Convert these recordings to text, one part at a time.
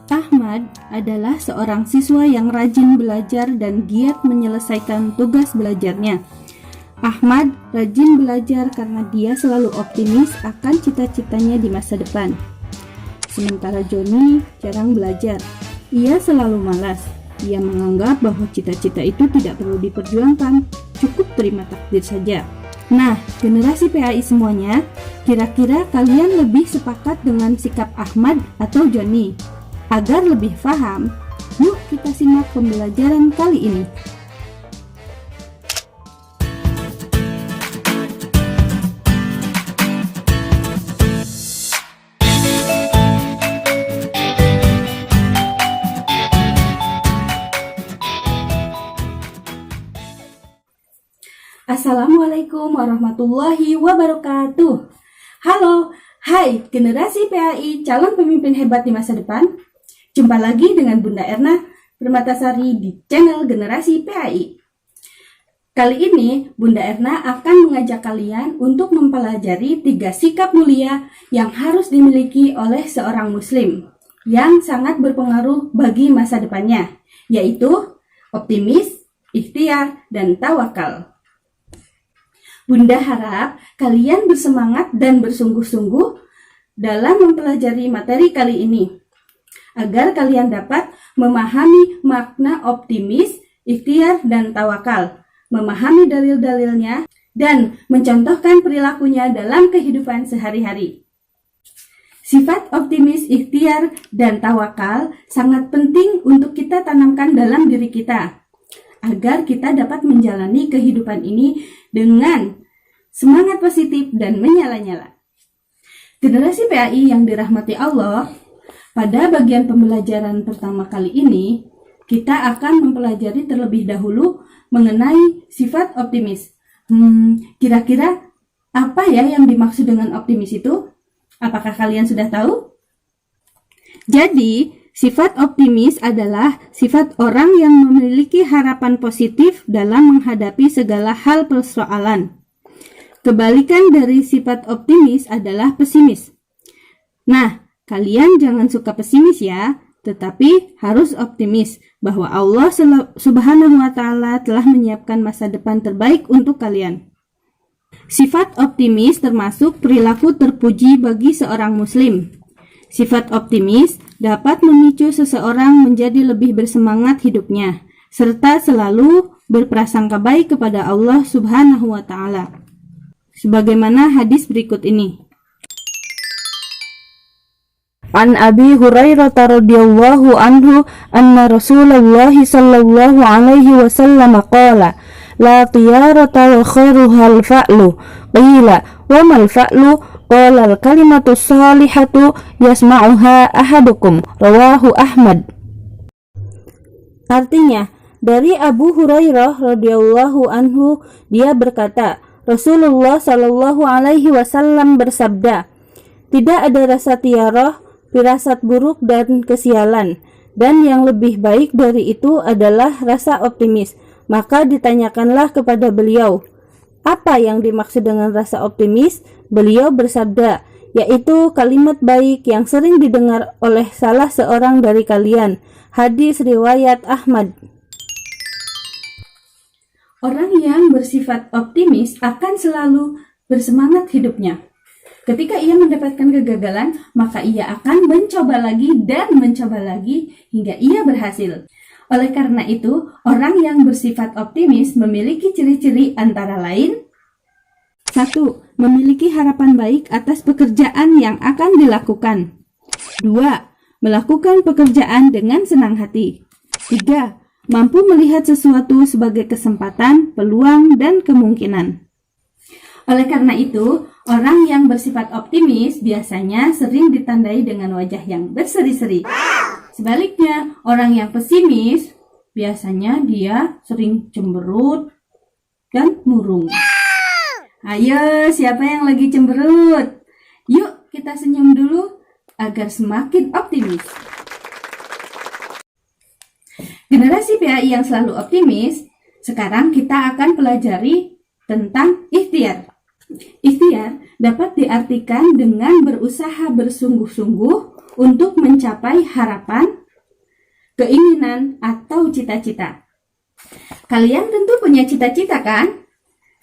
Ahmad adalah seorang siswa yang rajin belajar dan giat menyelesaikan tugas belajarnya. Ahmad rajin belajar karena dia selalu optimis akan cita-citanya di masa depan. Sementara Joni jarang belajar. Ia selalu malas. Ia menganggap bahwa cita-cita itu tidak perlu diperjuangkan, cukup terima takdir saja. Nah, generasi PAI semuanya, kira-kira kalian lebih sepakat dengan sikap Ahmad atau Joni? Agar lebih paham, yuk kita simak pembelajaran kali ini. Assalamualaikum warahmatullahi wabarakatuh. Halo, hai generasi PAI calon pemimpin hebat di masa depan. Jumpa lagi dengan Bunda Erna Permatasari di channel Generasi PAI. Kali ini Bunda Erna akan mengajak kalian untuk mempelajari 3 sikap mulia yang harus dimiliki oleh seorang muslim yang sangat berpengaruh bagi masa depannya, yaitu optimis, ikhtiar, dan tawakal. Bunda harap kalian bersemangat dan bersungguh-sungguh dalam mempelajari materi kali ini, agar kalian dapat memahami makna optimis, ikhtiar, dan tawakal, memahami dalil-dalilnya, dan mencontohkan perilakunya dalam kehidupan sehari-hari. Sifat optimis, ikhtiar, dan tawakal sangat penting untuk kita tanamkan dalam diri kita, agar kita dapat menjalani kehidupan ini dengan semangat positif dan menyala-nyala. Generasi PAI yang dirahmati Allah, pada bagian pembelajaran pertama kali ini, kita akan mempelajari terlebih dahulu mengenai sifat optimis. Kira-kira apa ya yang dimaksud dengan optimis itu? Apakah kalian sudah tahu? Jadi, sifat optimis adalah sifat orang yang memiliki harapan positif dalam menghadapi segala hal persoalan. Kebalikan dari sifat optimis adalah pesimis. Nah, kalian jangan suka pesimis ya, tetapi harus optimis bahwa Allah Subhanahu wa Ta'ala telah menyiapkan masa depan terbaik untuk kalian. Sifat optimis termasuk perilaku terpuji bagi seorang muslim. Sifat optimis dapat memicu seseorang menjadi lebih bersemangat hidupnya, serta selalu berprasangka baik kepada Allah Subhanahu wa Ta'ala. Sebagaimana hadis berikut ini. An Abi Hurairah radhiyallahu anhu anna Rasulullah sallallahu alaihi wasallam qala la tiyarata wa khairuhal fa'lu qila wa mal fa'lu qala al kalimatu salihatu yasma'uha ahadukum rawahu Ahmad. Artinya, dari Abu Hurairah radhiyallahu anhu dia berkata, Rasulullah sallallahu alaihi wasallam bersabda, tidak ada rasa tiarah, firasat buruk dan kesialan, dan yang lebih baik dari itu adalah rasa optimis. Maka ditanyakanlah kepada beliau, apa yang dimaksud dengan rasa optimis? Beliau bersabda, yaitu kalimat baik yang sering didengar oleh salah seorang dari kalian. Hadis riwayat Ahmad. Orang yang bersifat optimis akan selalu bersemangat hidupnya. Ketika ia mendapatkan kegagalan, maka ia akan mencoba lagi dan mencoba lagi hingga ia berhasil. Oleh karena itu, orang yang bersifat optimis memiliki ciri-ciri antara lain: 1. Memiliki harapan baik atas pekerjaan yang akan dilakukan. 2. Melakukan pekerjaan dengan senang hati. 3. Mampu melihat sesuatu sebagai kesempatan, peluang, dan kemungkinan. Oleh karena itu, orang yang bersifat optimis biasanya sering ditandai dengan wajah yang berseri-seri. Sebaliknya, orang yang pesimis biasanya dia sering cemberut dan murung. Ayo, siapa yang lagi cemberut? Yuk kita senyum dulu agar semakin optimis. Generasi PAI yang selalu optimis, sekarang kita akan pelajari tentang ikhtiar. Ikhtiar dapat diartikan dengan berusaha bersungguh-sungguh untuk mencapai harapan, keinginan, atau cita-cita. Kalian tentu punya cita-cita kan?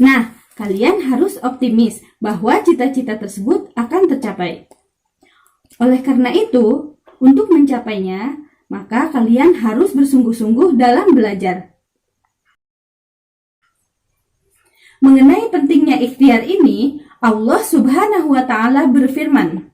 Nah, kalian harus optimis bahwa cita-cita tersebut akan tercapai. Oleh karena itu, untuk mencapainya, maka kalian harus bersungguh-sungguh dalam belajar. Mengenai pentingnya ikhtiar ini, Allah Subhanahu wa Ta'ala berfirman,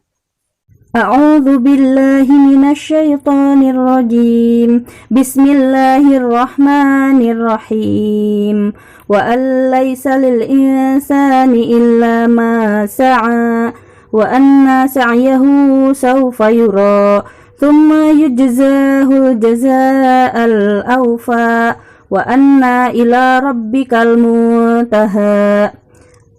A'udzu billahi minasyaitonir rajim. Bismillahirrahmanirrahim. Wa an laisa lil insani illa ma sa'a wa anna sa'yahu sawfa yura thumma yujzahul jazaa'al awfa wa anna ila rabbikal muntaha.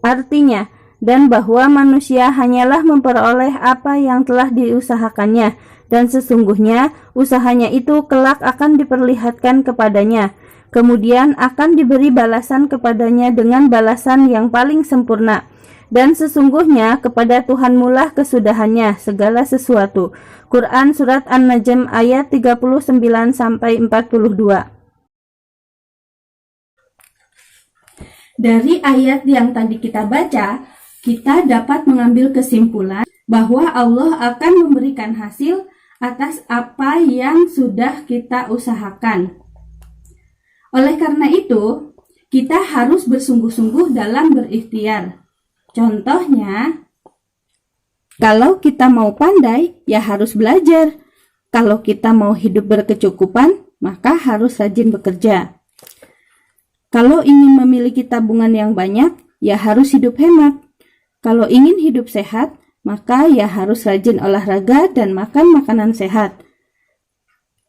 Artinya, dan bahwa manusia hanyalah memperoleh apa yang telah diusahakannya, dan sesungguhnya usahanya itu kelak akan diperlihatkan kepadanya, kemudian akan diberi balasan kepadanya dengan balasan yang paling sempurna. Dan sesungguhnya kepada Tuhanmulah kesudahannya segala sesuatu. Quran Surat An-Najm ayat 39-42. Dari ayat yang tadi kita baca, kita dapat mengambil kesimpulan bahwa Allah akan memberikan hasil atas apa yang sudah kita usahakan. Oleh karena itu, kita harus bersungguh-sungguh dalam berikhtiar. Contohnya, kalau kita mau pandai, ya harus belajar. Kalau kita mau hidup berkecukupan, maka harus rajin bekerja. Kalau ingin memiliki tabungan yang banyak, ya harus hidup hemat. Kalau ingin hidup sehat, maka ya harus rajin olahraga dan makan makanan sehat.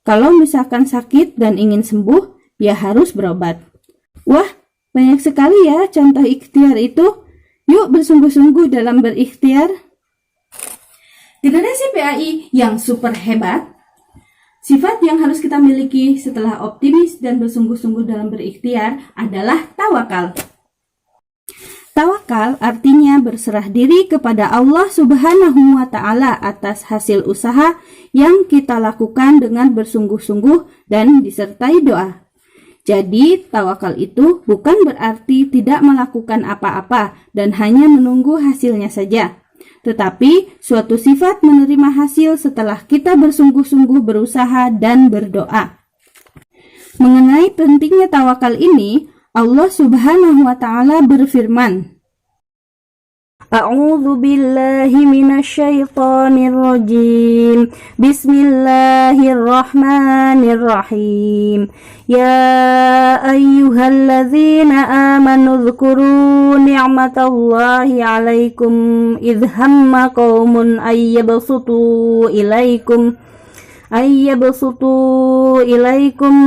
Kalau misalkan sakit dan ingin sembuh, ya harus berobat. Wah, banyak sekali ya contoh ikhtiar itu. Yuk bersungguh-sungguh dalam berikhtiar. Generasi PAI yang super hebat. Sifat yang harus kita miliki setelah optimis dan bersungguh-sungguh dalam berikhtiar adalah tawakal. Tawakal artinya berserah diri kepada Allah Subhanahu wa Ta'ala atas hasil usaha yang kita lakukan dengan bersungguh-sungguh dan disertai doa. Jadi, tawakal itu bukan berarti tidak melakukan apa-apa dan hanya menunggu hasilnya saja. Tetapi, suatu sifat menerima hasil setelah kita bersungguh-sungguh berusaha dan berdoa. Mengenai pentingnya tawakal ini, Allah Subhanahu wa Ta'ala berfirman, A'udzu billahi minasyaitonir rajim. Bismillahirrahmanirrahim. Ya ayyuhalladzina amanu dzkuru ni'matallahi 'alaikum idh hamma qaumun ayyabsutu ilaikum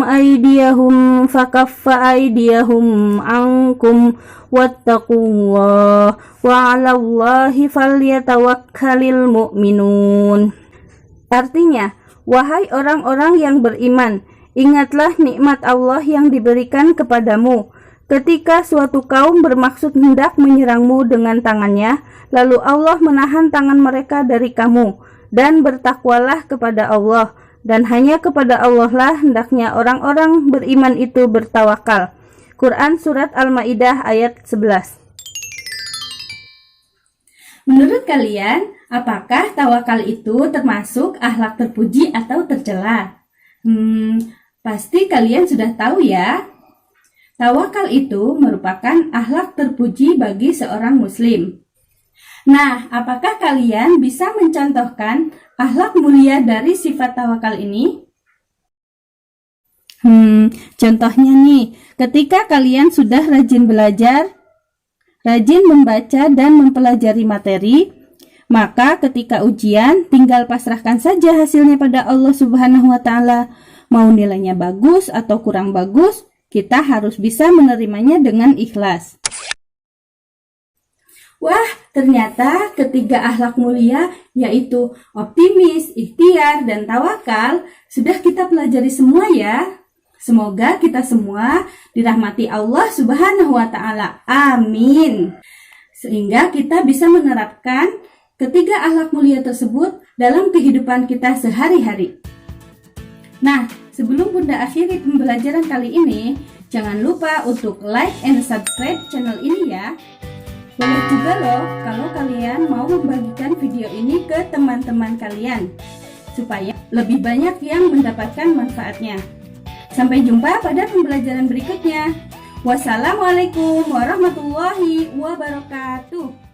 aydiyahum fakaffa aydiyahum ankum wattaqullah wa 'alallahi falyatawakkalul mu'minun. Artinya, wahai orang-orang yang beriman, ingatlah nikmat Allah yang diberikan kepadamu ketika suatu kaum bermaksud hendak menyerangmu dengan tangannya, lalu Allah menahan tangan mereka dari kamu. Dan bertakwalah kepada Allah, dan hanya kepada Allah lah hendaknya orang-orang beriman itu bertawakal. Quran Surat Al-Ma'idah ayat 11. Menurut kalian, apakah tawakal itu termasuk akhlak terpuji atau tercela? Pasti kalian sudah tahu ya. Tawakal itu merupakan akhlak terpuji bagi seorang muslim. Nah, apakah kalian bisa mencontohkan akhlak mulia dari sifat tawakal ini? Contohnya nih, ketika kalian sudah rajin belajar, rajin membaca dan mempelajari materi, maka ketika ujian tinggal pasrahkan saja hasilnya pada Allah Subhanahu wa Ta'ala. Mau nilainya bagus atau kurang bagus, kita harus bisa menerimanya dengan ikhlas. Wah, ternyata ketiga akhlak mulia yaitu optimis, ikhtiar, dan tawakal sudah kita pelajari semua ya. Semoga kita semua dirahmati Allah Subhanahu wa Ta'ala. Amin. Sehingga kita bisa menerapkan ketiga akhlak mulia tersebut dalam kehidupan kita sehari-hari. Nah, Sebelum Bunda akhiri pembelajaran kali ini, jangan lupa untuk like and subscribe channel ini ya. Boleh juga loh kalau kalian mau membagikan video ini ke teman-teman kalian, supaya lebih banyak yang mendapatkan manfaatnya. Sampai jumpa pada pembelajaran berikutnya. Wassalamualaikum warahmatullahi wabarakatuh.